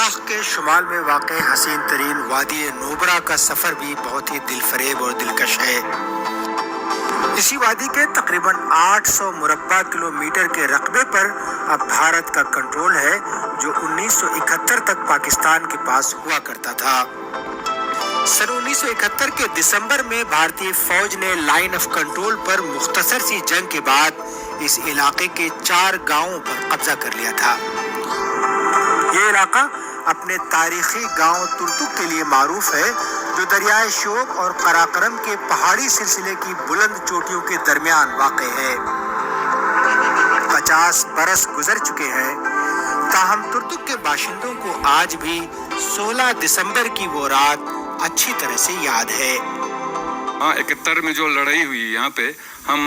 عراق کے شمال میں واقع حسین ترین وادی نوبرا کا سفر بھی بہت ہی دل فریب اور دلکش ہے۔ اسی وادی کے تقریباً 800 مربع کلومیٹر کے رقبے پر اب بھارت کا کنٹرول ہے، جو 1971 تک پاکستان کے پاس ہوا کرتا تھا۔ سن 1971 کے دسمبر میں بھارتی فوج نے لائن آف کنٹرول پر مختصر سی جنگ کے بعد اس علاقے کے 4 گاؤں پر قبضہ کر لیا تھا۔ یہ علاقہ اپنے تاریخی گاؤں ترتک کے لیے معروف ہے، جو دریائے شوک اور قراقرم کے پہاڑی سلسلے کی بلند چوٹیوں کے درمیان واقع ہے۔ 50 برس گزر چکے ہیں، تاہم ترتک کے باشندوں کو آج بھی 16 دسمبر کی وہ رات اچھی طرح سے یاد ہے۔ 71 میں جو لڑائی ہوئی یہاں پہ، ہم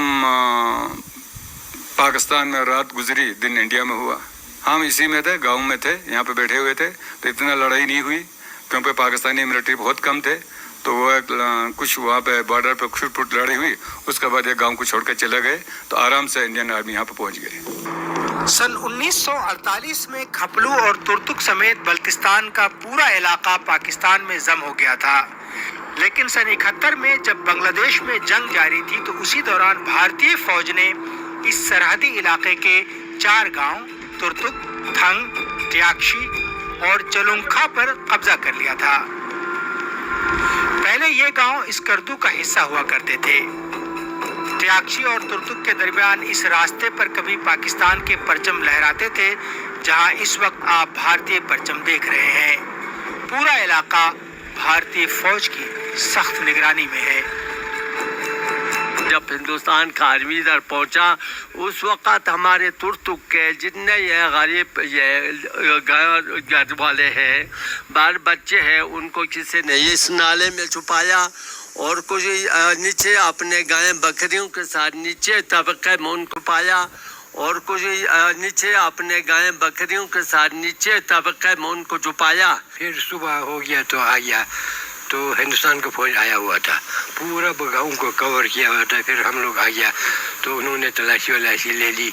پاکستان میں رات گزری، دن انڈیا میں ہوا۔ ہم اسی میں تھے، گاؤں میں تھے، یہاں پہ بیٹھے ہوئے تھے، تو اتنا لڑائی نہیں ہوئی کیونکہ پاکستانی ملٹری بہت کم تھے، تو وہ کچھ وہاں پہ بارڈر پہ چھوٹ پھوٹ لڑائی ہوئی، اس کے بعد ایک گاؤں کو چھوڑ کر چلے گئے، تو آرام سے انڈین آرمی یہاں پہ پہنچ گئی۔ سن 1948 میں کھپلو اور ترتک سمیت بلتستان کا پورا علاقہ پاکستان میں ضم ہو گیا تھا، لیکن سن 71 میں جب بنگلہ دیش میں جنگ جاری تھی تو اسی دوران بھارتی فوج نے اس سرحدی علاقے کے 4 گاؤں ترتک، تھنگ، ٹیاکشی اور چلونکھا پر قبضہ کر لیا تھا۔ پہلے یہ گاؤں اسکردو کا حصہ ہوا کرتے تھے۔ ٹیاکشی اور ترتک کے درمیان اس راستے پر کبھی پاکستان کے پرچم لہراتے تھے، جہاں اس وقت آپ بھارتی پرچم دیکھ رہے ہیں۔ پورا علاقہ بھارتی فوج کی سخت نگرانی میں ہے۔ جب ہندوستان کا آرمی ادھر پہنچا، اس وقت ہمارے ترتک کے جتنے یہ غریب گھر والے ہیں، بال بچے ہیں، ان کو کسی نے اس نالے میں چھپایا، اور کچھ نیچے اپنے گائے بکریوں کے ساتھ نیچے طبقے میں ان کو پایا، اور کچھ نیچے اپنے گائے بکریوں کے ساتھ نیچے طبقے میں ان کو چھپایا۔ پھر صبح ہو گیا تو آ گیا، تو ہندوستان کا فوج آیا ہوا تھا، پورا گاؤں کو کور کیا ہوا تھا۔ پھر ہم لوگ آ گیا تو انہوں نے تلاشی ولاشی لے لی،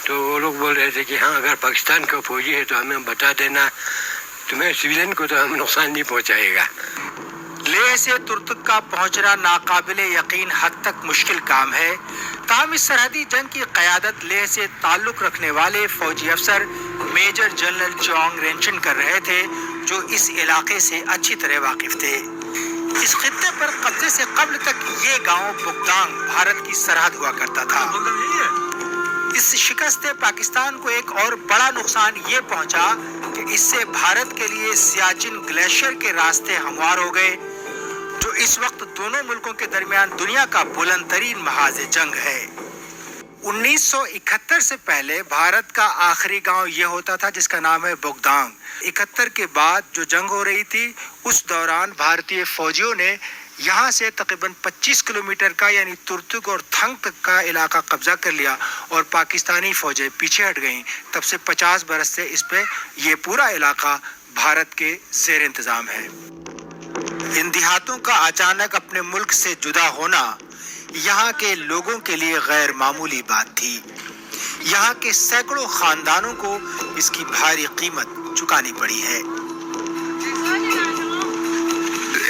تو وہ لوگ بول رہے تھے کہ ہاں اگر پاکستان کا فوجی ہے تو ہمیں بتا دینا، تمہیں سویلین کو تو ہم نقصان نہیں پہنچائے گا۔ لیہ سے ترتک کا پہنچنا ناقابل یقین حد تک مشکل کام ہے، تاہم اس سرحدی جنگ کی قیادت لیہ سے تعلق رکھنے والے فوجی افسر میجر جنرل چونگ رینچن کر رہے تھے، جو اس علاقے سے اچھی طرح واقف تھے۔ اس خطے پر قبضے سے قبل تک یہ گاؤں بگدانگ بھارت کی سرحد ہوا کرتا تھا۔ اس شکست پاکستان کو ایک اور بڑا نقصان یہ پہنچا کہ اس سے بھارت کے لیے سیاچن گلیشیئر کے راستے ہموار ہو گئے، جو اس وقت دونوں ملکوں کے درمیان دنیا کا بلند ترین محاذ جنگ ہے۔ 1971 سے پہلے بھارت کا آخری گاؤں یہ ہوتا تھا جس کا نام ہے بگدانگ۔ 71 کے بعد جو جنگ ہو رہی تھی، اس دوران بھارتی فوجیوں نے یہاں سے تقریباً 25 کلومیٹر کا یعنی ترتک اور تھنگ تک کا علاقہ قبضہ کر لیا، اور پاکستانی فوجیں پیچھے ہٹ گئیں۔ تب سے 50 برس سے اس پہ یہ پورا علاقہ بھارت کے زیر انتظام ہے۔ ان دیہاتوں کا اچانک اپنے ملک سے جدا ہونا یہاں کے لوگوں کے لیے غیر معمولی بات تھی۔ یہاں کے سینکڑوں خاندانوں کو اس کی بھاری قیمت چکانی پڑی ہے۔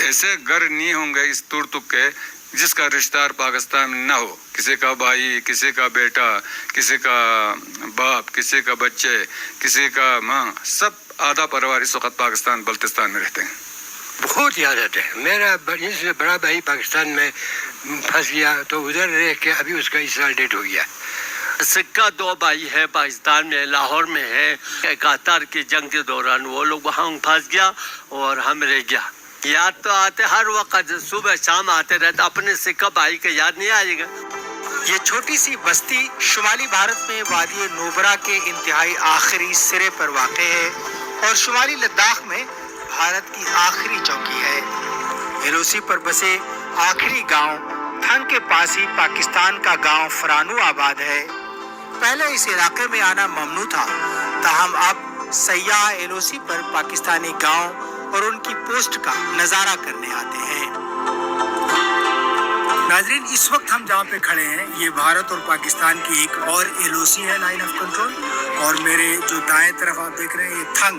ایسے گھر نہیں ہوں گے اس ترتک کے جس کا رشتہ دار پاکستان میں نہ ہو، کسی کا بھائی، کسی کا بیٹا، کسی کا باپ، کسی کا بچے، کسی کا ماں، سب آدھا پریوار اس وقت پاکستان بلتستان میں رہتے ہیں۔ بہت یاد آتا ہے۔ میرا سے بڑا بھائی پاکستان میں پھنس گیا، تو ادھر رہ کے ابھی اس کا اس سال ڈیٹ ہو گیا۔ سکہ 2 بھائی ہے پاکستان میں، لاہور میں ہے۔ 71 کی جنگ کے دوران وہ لوگ وہاں پھنس گیا اور ہم رہ گیا۔ یاد تو آتے ہر وقت، صبح شام آتے رہتے، اپنے سکہ بھائی کا یاد نہیں آئے گا۔ یہ چھوٹی سی بستی شمالی بھارت میں وادی نوبرا کے انتہائی آخری سرے پر واقع ہے، اور شمالی لداخ میں بھارت کی آخری چوکی ہے۔ ایلوسی پر بسے آخری گاؤں تھنگ کے پاس ہی پاکستان کا گاؤں فرانو آباد ہے۔ پہلے اس علاقے میں آنا ممنوع تھا، تاہم اب سیاح ایلوسی پر پاکستانی گاؤں اور ان کی پوسٹ کا نظارہ کرنے آتے ہیں۔ ناظرین، اس وقت ہم جہاں پہ کھڑے ہیں یہ بھارت اور پاکستان کی ایک اور ایلوسی ہے، لائن آف کنٹرول، اور میرے جو دائیں طرف آپ دیکھ رہے ہیں یہ تھنگ